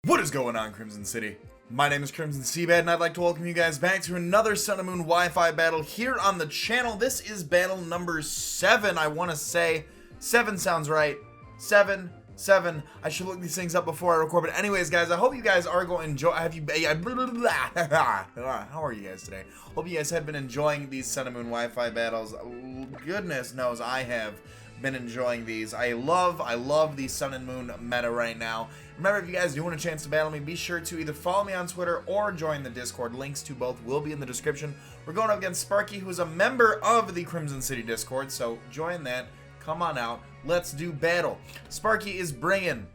What is going on, Crimson City? My name is Crimson CBAD, and I'd like to welcome you guys back to another Sun and Moon Wi-Fi battle here on the channel. This is battle number 7, I want to say. 7 sounds right. 7. I should look these things up before I record, but anyways, guys, I hope you guys are going to enjoy. How are you guys today? Hope you guys have been enjoying these Sun and Moon Wi-Fi battles. Goodness knows I have been enjoying these. I love the Sun and Moon meta right now. Remember, if you guys do want a chance to battle me, be sure to either follow me on Twitter or join the Discord. Links to both will be in the description. We're going up against Sparky, who's a member of the Crimson City Discord, so join that. Come on out. Let's do battle. Sparky is bringing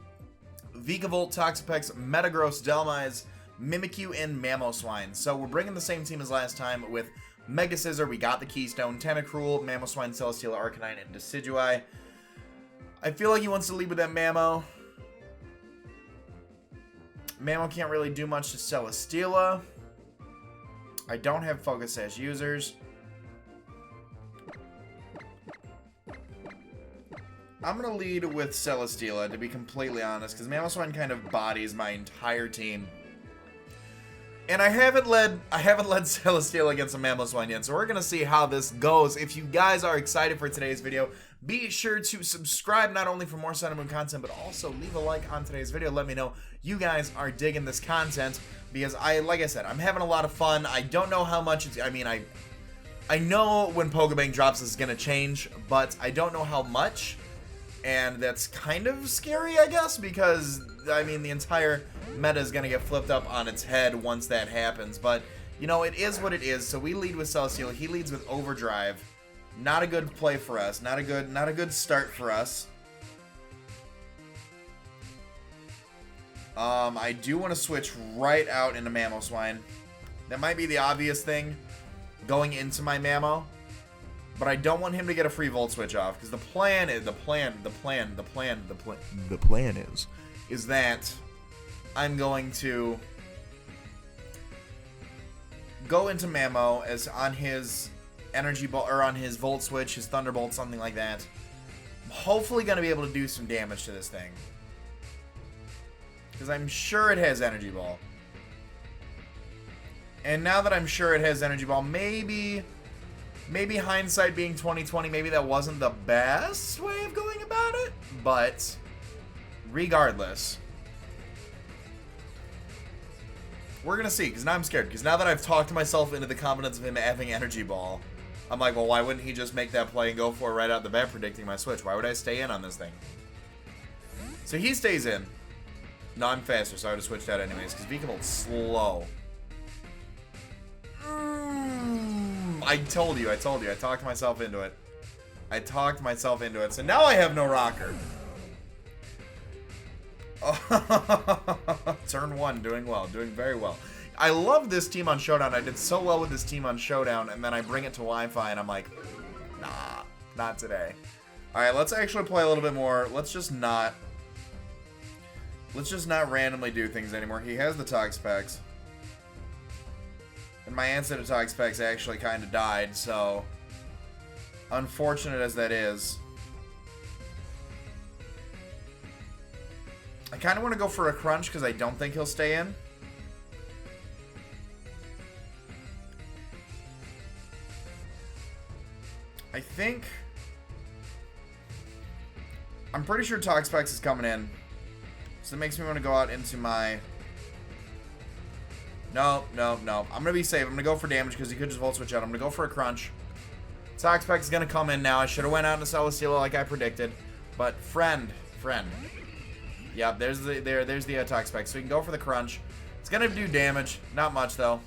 Vikavolt, Toxapex, Metagross, Delmise, Mimikyu, and Mamoswine. So we're bringing the same team as last time with Mega Scizor. We got the Keystone, Tentacruel, Mamoswine, Celesteela, Arcanine, and Decidueye. I feel like he wants to lead with that Mamo. Mamo can't really do much to Celesteela. I don't have Focus Sash users. I'm going to lead with Celesteela, to be completely honest, because Mamoswine kind of bodies my entire team. And I haven't led Celesteela against a Mamoswine yet, so we're going to see how this goes. If you guys are excited for today's video, be sure to subscribe not only for more Sun and Moon content, but also leave a like on today's video. Let me know you guys are digging this content, because like I said, I'm having a lot of fun. I don't know how much it's, I know when Pokebang drops this is going to change, but I don't know how much. And that's kind of scary, I guess, because, I mean, the entire meta is going to get flipped up on its head once that happens. But, you know, it is what it is. So we lead with Celesteela. He leads with Overdrive. Not a good play for us. Not a good start for us. I do want to switch right out into Mamoswine. That might be the obvious thing going into my Mamo. But I don't want him to get a free Volt Switch off, because the plan is that I'm going to go into Mamo as on his Energy Ball, or on his Volt Switch, his Thunderbolt, something like that. I'm hopefully going to be able to do some damage to this thing, because I'm sure it has Energy Ball. And now that I'm sure it has Energy Ball, maybe hindsight being 2020, maybe that wasn't the best way of going about it, but regardless, we're gonna see, because now I'm scared, because now that I've talked myself into the confidence of him having Energy Ball, I'm like, well, why wouldn't he just make that play and go for it right out the bat, predicting my switch? Why would I stay in on this thing? So he stays in. No, I'm faster, so I would have switched out anyways, because Vikavolt's slow. I told you. I talked myself into it. So now I have no rocker. Turn 1, doing well. Doing very well. I love this team on Showdown. I did so well with this team on Showdown, and then I bring it to Wi-Fi, and I'm like, nah, not today. Alright, let's actually play a little bit more. Let's just not randomly do things anymore. He has the Toxapex. And my answer to Toxapex actually kind of died, so unfortunate as that is. I kind of want to go for a Crunch because I don't think he'll stay in. I'm pretty sure Toxapex is coming in. So it makes me want to go out into my... No. I'm going to be safe. I'm going to go for damage because he could just Volt Switch out. I'm going to go for a Crunch. Toxapex is going to come in now. I should have went out into Celesteela like I predicted. But friend. Yep, there's the Toxapex. So we can go for the Crunch. It's going to do damage. Not much, though.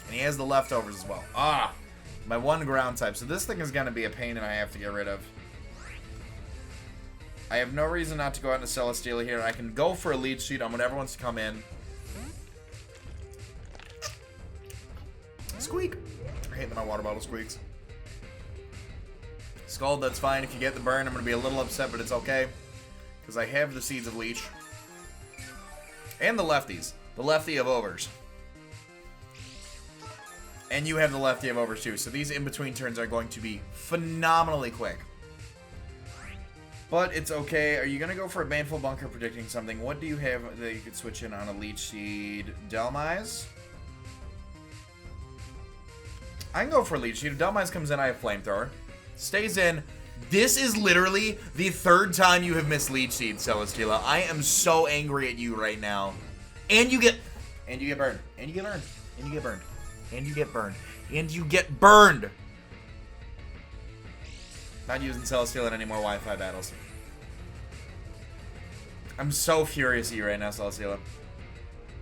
And he has the leftovers as well. My one ground type. So this thing is going to be a pain and I have to get rid of. I have no reason not to go out into Celesteela here. I can go for a Leech Seed on whatever wants to come in. Squeak. I hate that my water bottle squeaks. Scald, that's fine. If you get the burn, I'm going to be a little upset, but it's okay. Because I have the Seeds of Leech. And the lefties. The lefty of overs. And you have the lefty of overs too. So these in-between turns are going to be phenomenally quick. But it's okay. Are you going to go for a Baneful Bunker predicting something? What do you have that you could switch in on a Leech Seed? Delmise? I can go for a Leech Seed. If Delmise comes in, I have Flamethrower. Stays in. This is literally the third time you have missed Leech Seed, Celesteela. I am so angry at you right now. And you get burned. And you get burned. And you get burned. And you get burned. And you get burned. Not using Celesteela in any more Wi-Fi battles. I'm so furious at you right now, Celesteela.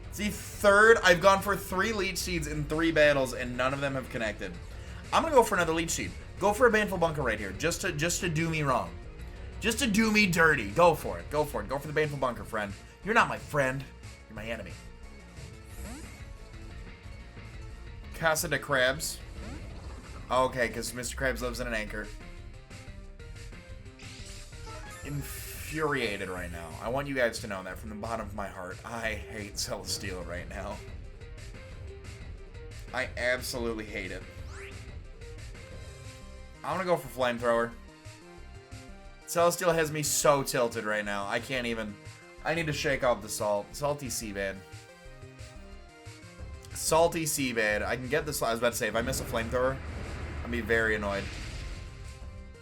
It's the third. I've gone for 3 Leech Seeds in 3 battles, and none of them have connected. I'm gonna go for another Leech Seed. Go for a Baneful Bunker right here, just to do me wrong. Just to do me dirty. Go for it. Go for it. Go for the Baneful Bunker, friend. You're not my friend. You're my enemy. Casa de Krabs. Okay, because Mr. Krabs lives in an anchor. Infuriated right now. I want you guys to know that from the bottom of my heart. I hate Celesteela right now. I absolutely hate it. I'm gonna go for Flamethrower. Celesteela has me so tilted right now. I can't even. I need to shake off the salt. Salty CBAD. Salty CBAD. I can get this. I was about to say, if I miss a Flamethrower, I'd be very annoyed.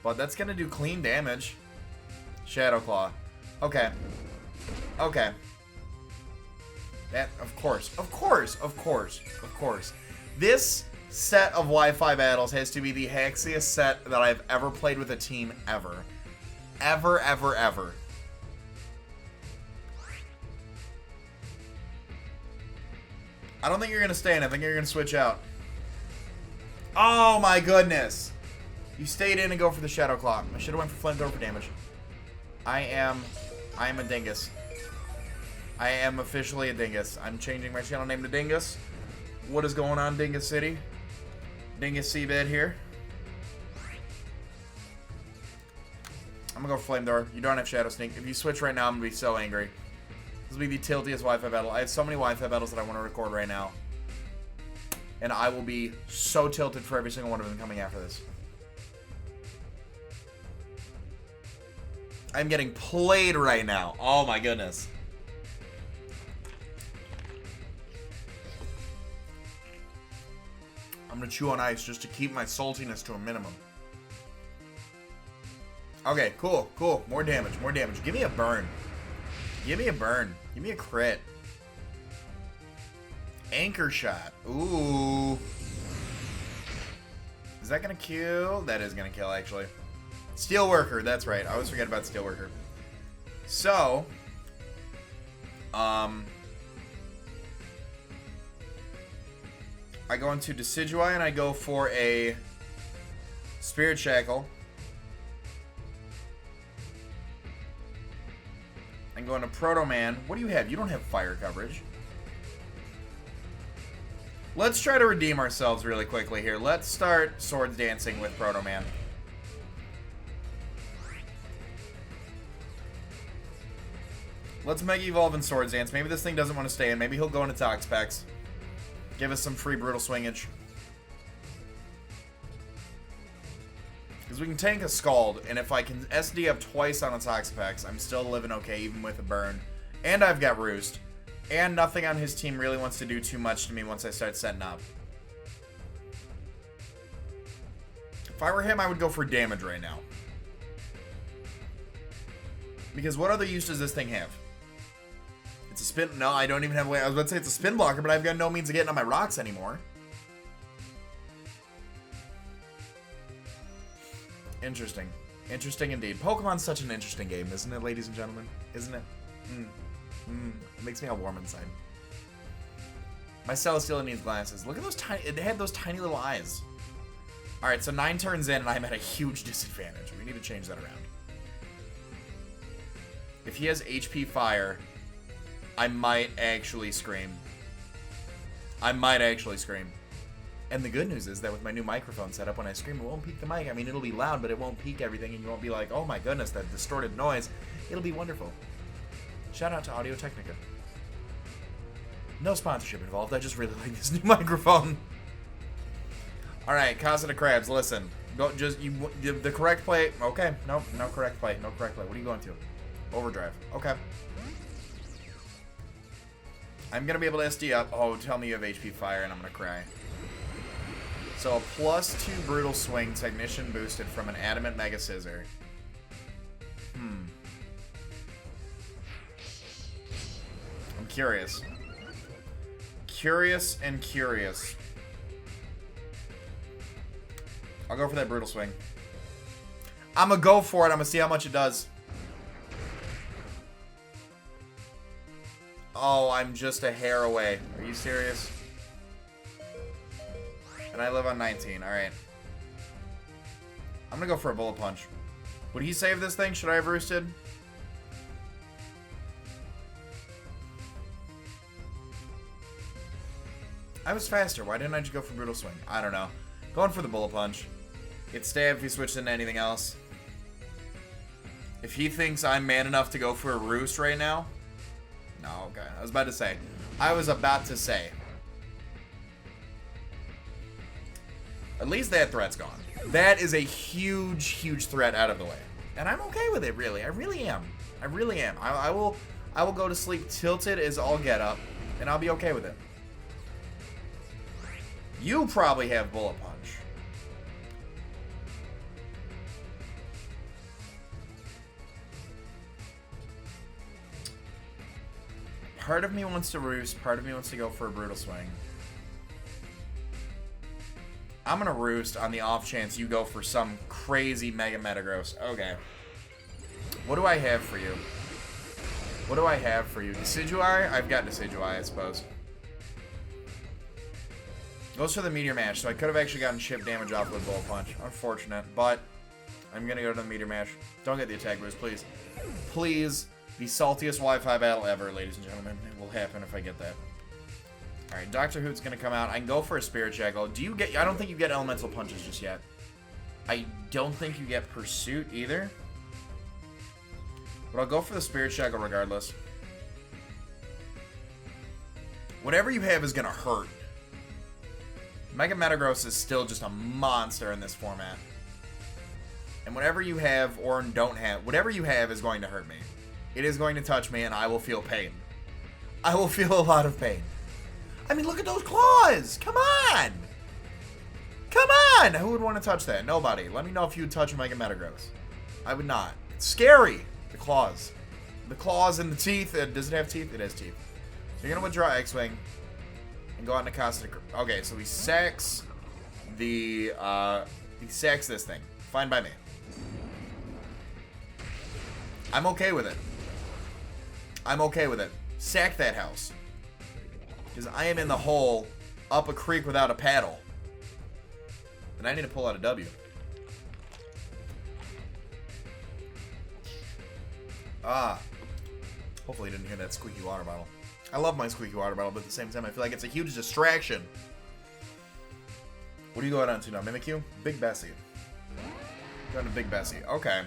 But that's gonna do clean damage. Shadow Claw. Okay. Okay. That, of course. Of course. Of course. Of course. This set of Wi-Fi battles has to be the haxiest set that I've ever played with a team ever. Ever, ever, ever. I don't think you're going to stay in. I think you're going to switch out. Oh my goodness. You stayed in and go for the Shadow Claw. I should have went for Flamethrower for damage. I am a dingus. I am officially a dingus. I'm changing my channel name to Dingus. What is going on, Dingus City? Dingus CBAD here. I'm gonna go for Flamethrower. You don't have Shadow Sneak. If you switch right now, I'm gonna be so angry. This will be the tiltiest Wi-Fi battle. I have so many Wi-Fi battles that I want to record right now. And I will be so tilted for every single one of them coming after this. I'm getting played right now. Oh my goodness. I'm gonna chew on ice just to keep my saltiness to a minimum. Okay, cool, cool. More damage, more damage. Give me a burn. Give me a burn. Give me a crit. Anchor shot. Ooh. Is that gonna kill? That is gonna kill, actually. Steelworker, that's right. I always forget about Steelworker. So, I go into Decidueye and I go for a Spirit Shackle. I'm going to Proto Man. What do you have? You don't have fire coverage. Let's try to redeem ourselves really quickly here. Let's start Swords Dancing with Proto Man. Let's Mega Evolve in Swords Dance. Maybe this thing doesn't want to stay in. Maybe he'll go into Toxapex. Give us some free Brutal Swingage. Because we can tank a Scald, and if I can SD up twice on a Toxapex, I'm still living okay even with a burn. And I've got Roost. And nothing on his team really wants to do too much to me once I start setting up. If I were him, I would go for damage right now. Because what other use does this thing have? It's a spin. No, I don't even have a way. I was about to say it's a spin blocker, but I've got no means of getting on my rocks anymore. Interesting. Interesting indeed. Pokemon's such an interesting game, isn't it, ladies and gentlemen? Isn't it? It makes me all warm inside. My Celesteela needs glasses. Look at those tiny... It had those tiny little eyes. Alright, so 9 turns in, and I'm at a huge disadvantage. We need to change that around. If he has HP Fire, I might actually scream. I might actually scream. And the good news is that with my new microphone setup, when I scream, it won't peak the mic. I mean, it'll be loud, but it won't peak everything, and you won't be like, oh my goodness, that distorted noise. It'll be wonderful. Shout out to Audio-Technica. No sponsorship involved, I just really like this new microphone. Alright, Casa de Krabs, listen. Don't just you the correct play. Okay, nope, no correct play, no correct play. What are you going to? Overdrive. Okay. I'm gonna be able to SD up. Oh, tell me you have HP fire, and I'm gonna cry. So a +2 brutal swing, technician boosted from an adamant mega scissor. I'm curious. Curious and curious. I'll go for that brutal swing. I'm gonna go for it. I'm gonna see how much it does. Oh, I'm just a hair away. Are you serious? And I live on 19. Alright. I'm gonna go for a bullet punch. Would he save this thing? Should I have roosted? I was faster. Why didn't I just go for brutal swing? I don't know. Going for the bullet punch. Get stabbed if he switched into anything else. If he thinks I'm man enough to go for a roost right now. No, okay. I was about to say. At least that threat's gone. That is a huge, huge threat out of the way. And I'm okay with it, really. I really am. I really am. I will go to sleep tilted as all get up, and I'll be okay with it. You probably have bullet punch. Part of me wants to roost, part of me wants to go for a brutal swing. I'm gonna roost on the off chance you go for some crazy mega Metagross. Okay. What do I have for you? What do I have for you? Decidueye? I've got Decidueye, I suppose. Goes for the Meteor Mash, so I could have actually gotten chip damage off with Bullet Punch. Unfortunate, but I'm gonna go to the Meteor Mash. Don't get the attack boost, please. Please. The saltiest Wi-Fi battle ever, ladies and gentlemen. It will happen if I get that. Alright, Dr. Hoot's gonna come out. I can go for a Spirit Shackle. Do you get... I don't think you get Elemental Punches just yet. I don't think you get Pursuit either. But I'll go for the Spirit Shackle regardless. Whatever you have is gonna hurt. Mega Metagross is still just a monster in this format. And whatever you have or don't have, whatever you have is going to hurt me. It is going to touch me, and I will feel pain. I will feel a lot of pain. I mean, look at those claws! Come on! Come on! Who would want to touch that? Nobody. Let me know if you would touch Mega Metagross. I would not. It's scary! The claws. The claws and the teeth. Does it have teeth? It has teeth. So you're going to withdraw X-Wing and go out into Cosmic... Okay, so he sacks the... he sacks this thing. Fine by me. I'm okay with it. I'm okay with it. Sack that house. Because I am in the hole up a creek without a paddle. And I need to pull out a W. Ah. Hopefully you didn't hear that squeaky water bottle. I love my squeaky water bottle, but at the same time I feel like it's a huge distraction. What are you going on to now? Mimikyu? Big Bessie. Going to Big Bessie. Okay.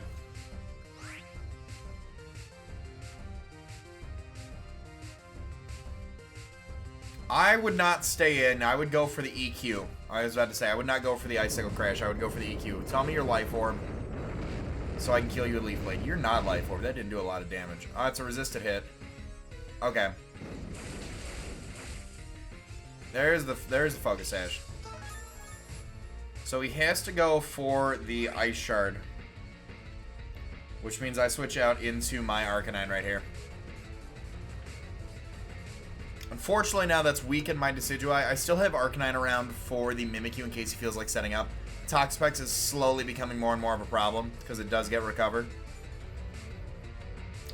I would not stay in. I would go for the EQ. I was about to say, I would not go for the Icicle Crash. I would go for the EQ. Tell me your Life Orb so I can kill you with Leaf Blade. You're not Life Orb. That didn't do a lot of damage. Oh, it's a resisted hit. Okay. There's the Focus Sash. So he has to go for the Ice Shard, which means I switch out into my Arcanine right here. Unfortunately, now that's weakened my Decidueye. I still have Arcanine around for the Mimikyu in case he feels like setting up. Toxapex is slowly becoming more and more of a problem because it does get recovered.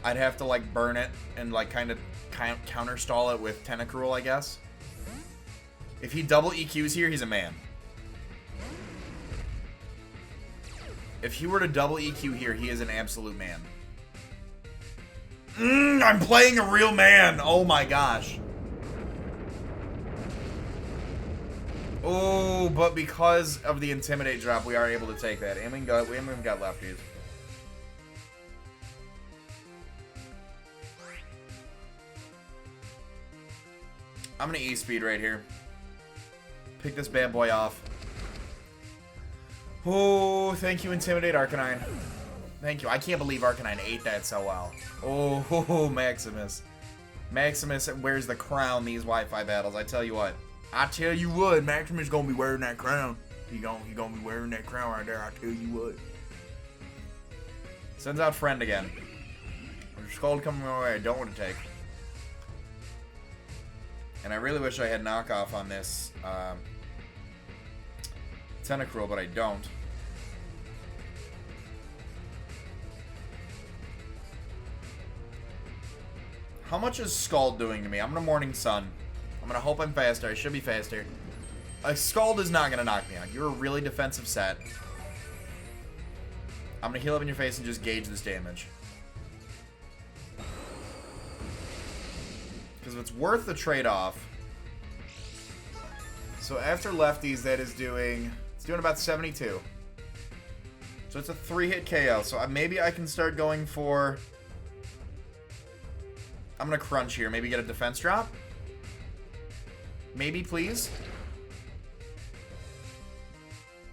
I'd have to, like, burn it and, like, kind of counterstall it with Tentacruel, I guess. If he double EQs here, he's a man. If he were to double EQ here, he is an absolute man. I'm playing a real man! Oh my gosh. Oh, but because of the Intimidate drop, we are able to take that. And we haven't even got lefties. I'm gonna E-Speed right here. Pick this bad boy off. Oh, thank you, Intimidate Arcanine. Thank you. I can't believe Arcanine ate that so well. Oh, Maximus. Maximus wears the crown these Wi-Fi battles. I tell you what. Maximus gonna be wearing that crown. He gonna be wearing that crown right there. I tell you what. Sends out Friend again. There's Scald coming my way. I don't want to take. And I really wish I had knockoff on this Tentacruel, but I don't. How much is Scald doing to me? I'm gonna Morning Sun. I'm gonna hope I'm faster. I should be faster. A Scald is not gonna knock me out. You're a really defensive set. I'm gonna heal up in your face and just gauge this damage. Because if it's worth the trade-off. So after lefties, that is doing... It's doing about 72. So it's a 3-hit KO. So maybe I can start going for... I'm going to crunch here. Maybe get a defense drop. Maybe, please.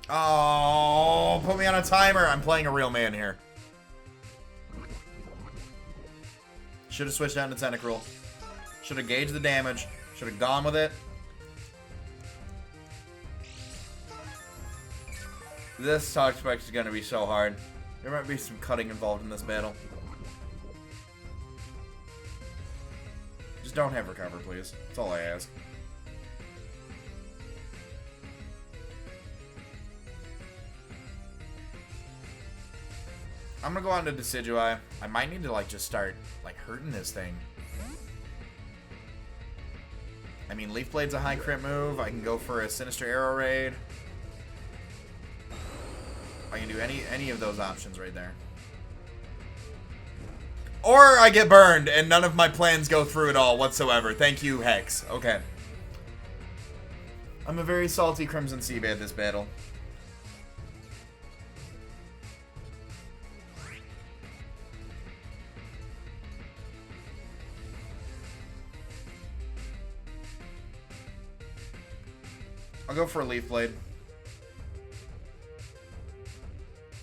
Oh, put me on a timer. I'm playing a real man here. Should have switched out to Tentacruel. Should have gauged the damage. Should have gone with it. This Toxapex is going to be so hard. There might be some cutting involved in this battle. Just don't have recover, please. That's all I ask. I'm going to go on to Decidueye. I might need to, like, just start, like, hurting this thing. I mean, Leaf Blade's a high crit move. I can go for a Sinister Arrow Raid. I can do any of those options right there. Or I get burned and none of my plans go through at all whatsoever. Thank you, Hex. Okay. I'm a very salty Crimson CBAD this battle. I'll go for a Leaf Blade.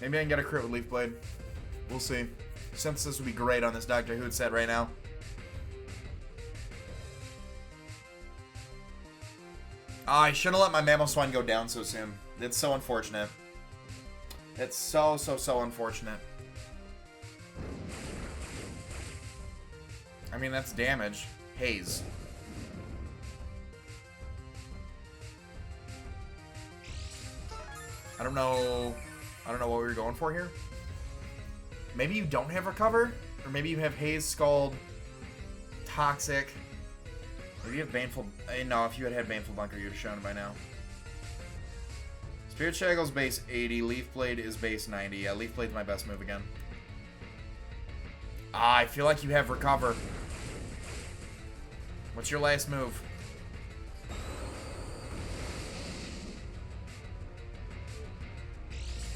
Maybe I can get a crit with Leaf Blade. We'll see. Synthesis would be great on this Doctor Who set right now. I shouldn't have let my Mamoswine go down so soon. It's so unfortunate. It's so unfortunate. I mean, that's damage. Haze. I don't know what we were going for here. Maybe you don't have Recover? Or maybe you have Haze, Scald, Toxic. Maybe you have Baneful... No, if you had Baneful Bunker, you would have shown it by now. Spirit Shackle's base 80. Leaf Blade is base 90. Yeah, Leaf Blade's my best move again. I feel like you have Recover. What's your last move?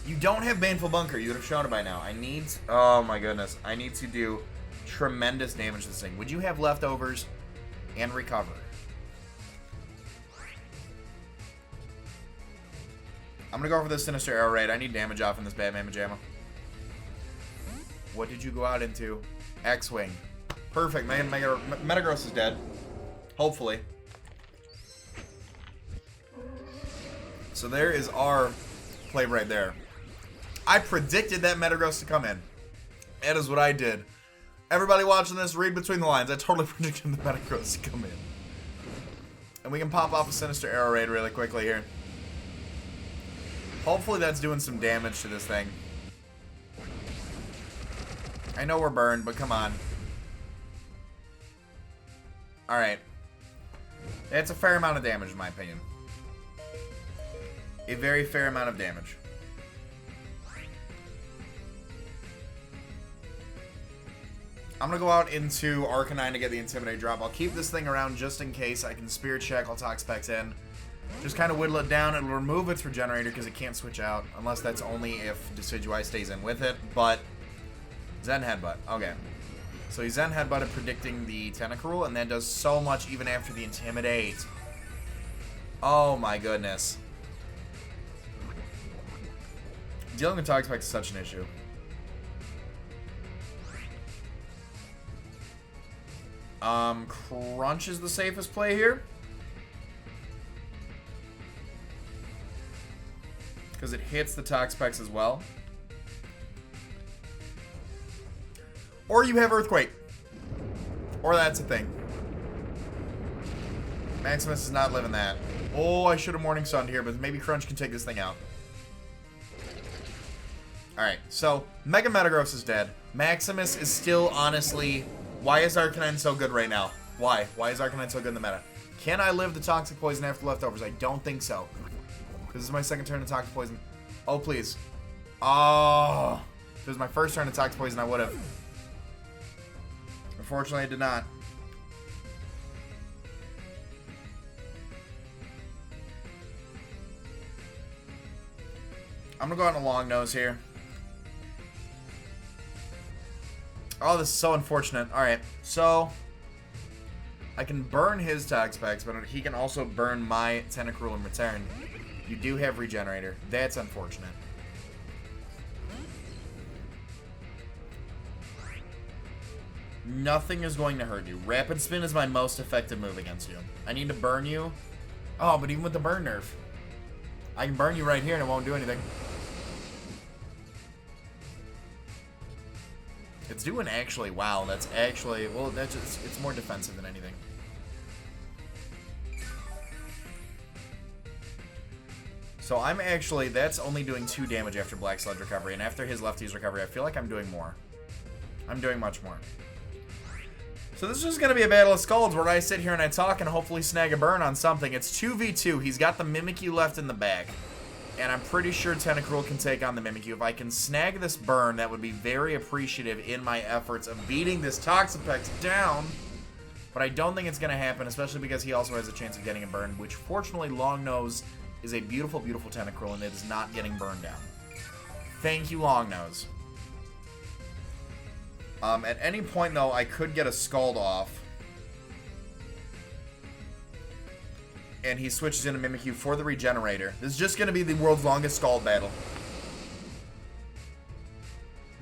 You don't have Baneful Bunker. You would have shown it by now. I need... Oh, my goodness. I need to do tremendous damage to this thing. Would you have Leftovers and Recover? I'm going to go for this Sinister Arrow Raid. I need damage off in this bad Mamma Jamma. What did you go out into? X-Wing. Perfect. Metagross is dead. Hopefully. So there is our play right there. I predicted that Metagross to come in. That is what I did. Everybody watching this, read between the lines. I totally predicted the Metagross to come in. And we can pop off a Sinister Arrow Raid really quickly here. Hopefully that's doing some damage to this thing. I know we're burned, but come on. Alright. That's a fair amount of damage in my opinion. A very fair amount of damage. I'm going to go out into Arcanine to get the Intimidate drop. I'll keep this thing around just in case. I can Spirit Shackle Toxapex in. Just kind of whittle it down. It'll remove its Regenerator because it can't switch out. Unless that's only if Decidueye stays in with it. But Zen Headbutt. Okay. So he Zen Headbutted predicting the Tentacruel. And that does so much even after the Intimidate. Oh my goodness. Dealing with Toxapex is such an issue. Crunch is the safest play here. Because it hits the Toxapex as well. Or you have Earthquake. Or that's a thing. Maximus is not living that. Oh, I should have Morning Sunned here, but maybe Crunch can take this thing out. Alright, so Mega Metagross is dead. Maximus is still, honestly... Why is Arcanine so good right now? Why? Why is Arcanine so good in the meta? Can I live the Toxic Poison after leftovers? I don't think so. This is my second turn to Toxic Poison. Oh, please. Oh. If it was my first turn to Toxic Poison, I would have. Unfortunately, I did not. I'm going to go out on a long nose here. Oh, this is so unfortunate. Alright, so... I can burn his Toxapex, but he can also burn my Tentacruel in return. You do have Regenerator. That's unfortunate. Nothing is going to hurt you. Rapid Spin is my most effective move against you. I need to burn you. Oh, but even with the burn nerf, I can burn you right here and it won't do anything. It's doing actually, wow, that's actually, well, that's just, it's more defensive than anything. So I'm actually, that's only doing 2 damage after Black Sludge recovery, and after his lefties recovery, I feel like I'm doing more. I'm doing much more. So this is just going to be a battle of skulls where I sit here and I talk and hopefully snag a burn on something. It's 2v2. He's got the Mimikyu left in the back. And I'm pretty sure Tentacruel can take on the Mimikyu. If I can snag this burn, that would be very appreciative in my efforts of beating this Toxapex down. But I don't think it's going to happen, especially because he also has a chance of getting a burn, which fortunately Longnose is a beautiful, beautiful Tentacruel, and it is not getting burned down. Thank you, Longnose. At any point, though, I could get a Scald off. And he switches into Mimikyu for the Regenerator. This is just going to be the world's longest Scald battle.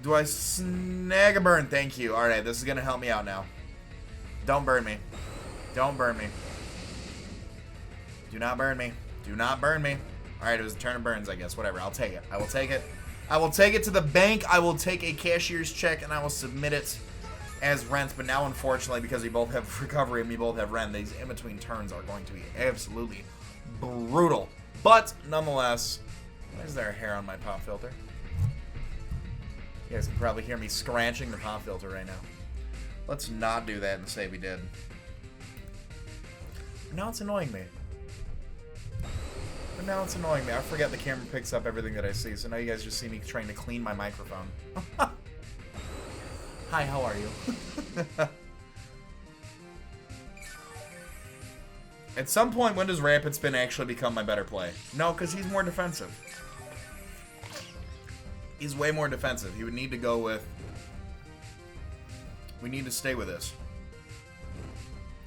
Do I snag a burn? Thank you. Alright, this is going to help me out now. Don't burn me. Don't burn me. Do not burn me. Do not burn me. Alright, it was a turn of burns, I guess. Whatever, I'll take it. I will take it. I will take it to the bank. I will take a cashier's check, and I will submit it as rent. But now, unfortunately, because we both have recovery and we both have rent, these in-between turns are going to be absolutely brutal. But, nonetheless, why is there a hair on my pop filter? You guys can probably hear me scratching the pop filter right now. Let's not do that and say we did. Now it's annoying me. But now it's annoying me. I forget the camera picks up everything that I see, so now you guys just see me trying to clean my microphone. Hi, how are you? At some point, when does Rapid Spin actually become my better play? No, because he's more defensive. He's way more defensive. He would need to go with... We need to stay with this.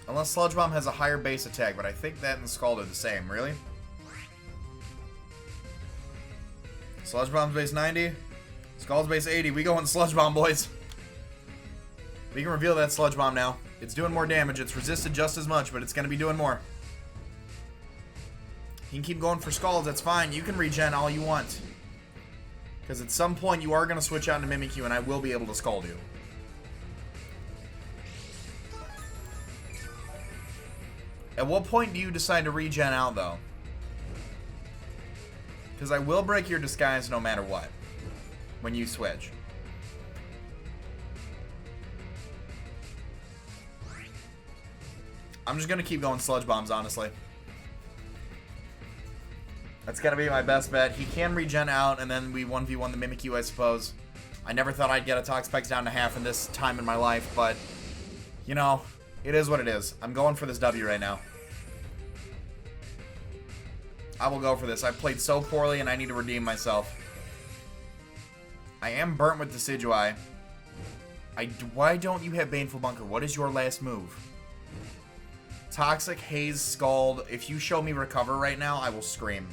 Unless Sludge Bomb has a higher base attack, but I think that and Scald are the same. Really? Sludge Bomb's base 90. Scald's base 80. We go on Sludge Bomb, boys. We can reveal that Sludge Bomb now. It's doing more damage. It's resisted just as much, but it's going to be doing more. You can keep going for Scalds. That's fine. You can regen all you want. Because at some point, you are going to switch out into Mimikyu, and I will be able to Scald you. At what point do you decide to regen out, though? Because I will break your disguise no matter what. When you switch. I'm just going to keep going Sludge Bombs, honestly. That's going to be my best bet. He can regen out, and then we 1v1 the Mimikyu, I suppose. I never thought I'd get a Toxapex down to half in this time in my life, but, you know, it is what it is. I'm going for this W right now. I will go for this. I played so poorly, and I need to redeem myself. I am burnt with Decidueye. Why don't you have Baneful Bunker? What is your last move? Toxic, Haze, Scald. If you show me Recover right now, I will scream.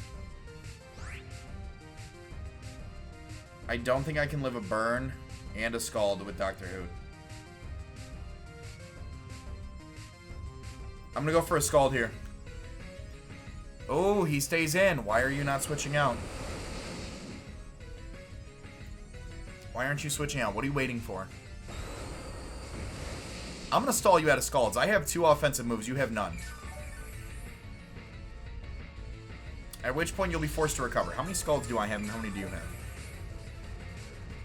I don't think I can live a burn and a scald with Dr. Hoot. I'm gonna go for a scald here. Oh, he stays in. Why are you not switching out? Why aren't you switching out? What are you waiting for? I'm gonna stall you out of scalds. I have 2 offensive moves. You have none. At which point you'll be forced to recover. How many scalds do I have and how many do you have?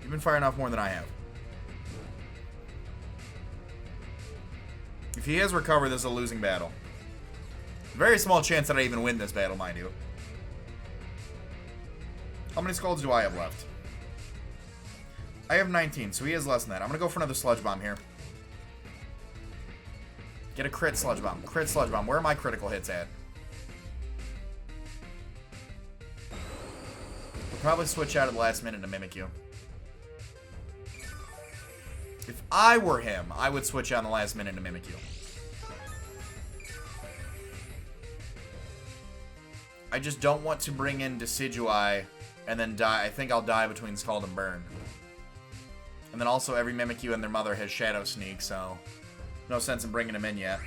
You've been firing off more than I have. If he has recovered, this is a losing battle. Very small chance that I even win this battle, mind you. How many scalds do I have left? I have 19, so he has less than that. I'm going to go for another Sludge Bomb here. Get a crit Sludge Bomb. Crit Sludge Bomb. Where are my critical hits at? We'll probably switch out at the last minute to Mimikyu. If I were him, I would switch out in the last minute to Mimikyu. I just don't want to bring in Decidueye and then die. I think I'll die between Scald and Burn. And then also every Mimikyu and their mother has Shadow Sneak, so no sense in bringing him in yet.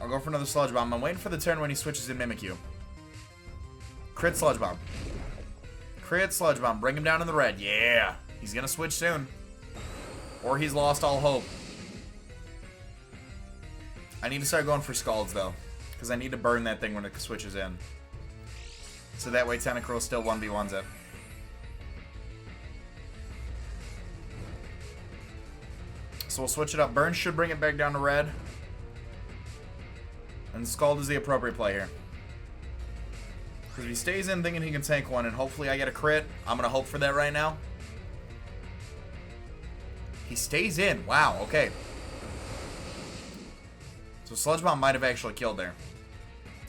I'll go for another Sludge Bomb. I'm waiting for the turn when he switches in Mimikyu. Crit Sludge Bomb. Crit Sludge Bomb. Bring him down in the red. Yeah. He's going to switch soon. Or he's lost all hope. I need to start going for Scalds, though. Because I need to burn that thing when it switches in. So that way Tentacruel still 1v1s it. So we'll switch it up. Burn should bring it back down to red. And Scald is the appropriate play here. Because if he stays in thinking he can tank one and hopefully I get a crit, I'm going to hope for that right now. He stays in. Wow, okay. So Sludge Bomb might have actually killed there.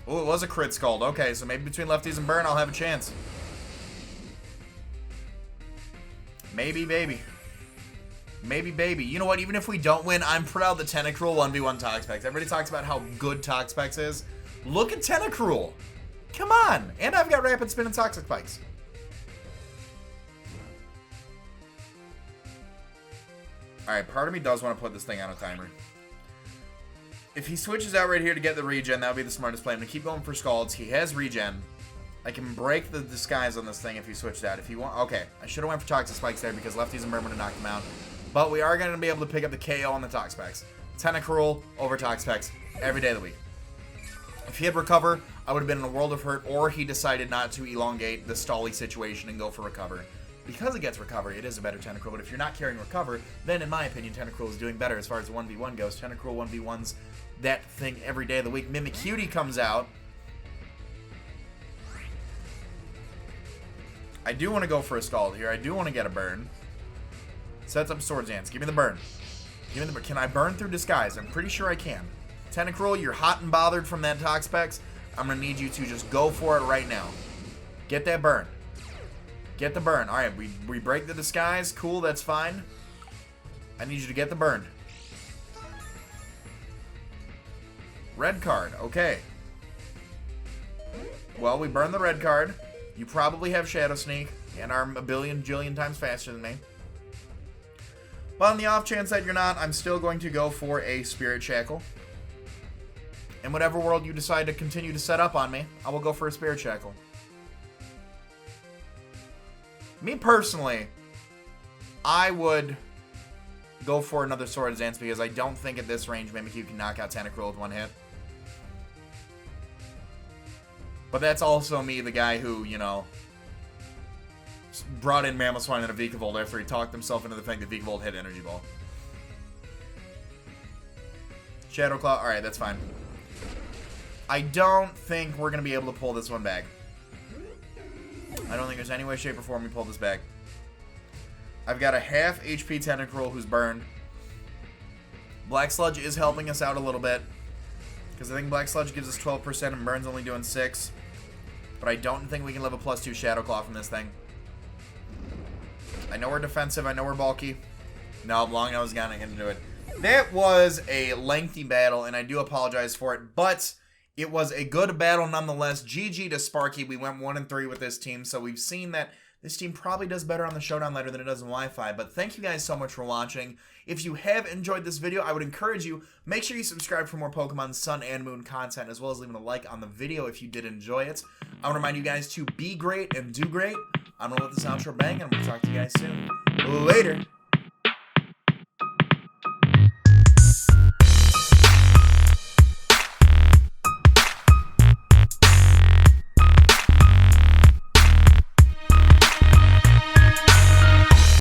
Oh, it was a crit Scald. Okay, so maybe between lefties and Burn I'll have a chance. Maybe, baby. Maybe, baby. You know what? Even if we don't win, I'm proud that Tentacruel 1v1 Toxapex. Everybody talks about how good Toxapex is. Look at Tentacruel. Come on. And I've got Rapid Spin and Toxapex. Alright, part of me does want to put this thing on a timer. If he switches out right here to get the regen, that would be the smartest play. I'm going to keep going for Scalds. He has regen. I can break the disguise on this thing if he switched out. If he want, okay, I should have went for Toxapex there because lefties and Burn would have knocked him out. But we are going to be able to pick up the KO on the Toxapex. Tentacruel over Toxapex every day of the week. If he had Recover, I would have been in a world of hurt, or he decided not to elongate the stally situation and go for Recover. Because it gets Recover, it is a better Tentacruel, but if you're not carrying Recover, then in my opinion, Tentacruel is doing better as far as the 1v1 goes. Tentacruel 1v1's that thing every day of the week. Mimikyu comes out. I do want to go for a Scald here. I do want to get a Burn. Sets up Swords Dance. Give me the Burn. Give me the Burn. Can I burn through Disguise? I'm pretty sure I can. Tentacruel, you're hot and bothered from that Toxapex. I'm going to need you to just go for it right now. Get that Burn. Get the Burn. Alright, we break the Disguise. Cool, that's fine. I need you to get the Burn. Red card. Okay. Well, we burn the red card. You probably have Shadow Sneak and are a billion, jillion times faster than me. But on the off chance that you're not, I'm still going to go for a Spirit Shackle. In whatever world you decide to continue to set up on me, I will go for a Spirit Shackle. Me personally, I would go for another Swords Dance because I don't think at this range Mimikyu can knock out Tentacruel with one hit. But that's also me, the guy who, you know, brought in Mamoswine and a Vikavolt after he talked himself into the fact that Vikavolt hit Energy Ball. Shadow Claw, alright, that's fine. I don't think we're going to be able to pull this one back. I don't think there's any way, shape, or form we pull this back. I've got a half HP Tentacruel who's burned. Black Sludge is helping us out a little bit. Because I think Black Sludge gives us 12% and Burn's only doing 6. But I don't think we can live a +2 Shadow Claw from this thing. I know we're defensive. I know we're bulky. No, Long Nose got to do it. That was a lengthy battle, and I do apologize for it. But It was a good battle nonetheless. GG to Sparky. We went 1-3 with this team, so we've seen that this team probably does better on the Showdown ladder than it does in Wi-Fi. But thank you guys so much for watching. If you have enjoyed this video, I would encourage you, make sure you subscribe for more Pokemon Sun and Moon content, as well as leaving a like on the video if you did enjoy it. I want to remind you guys to be great and do great. I'm going to let this outro bang, and I'm going to talk to you guys soon. Later.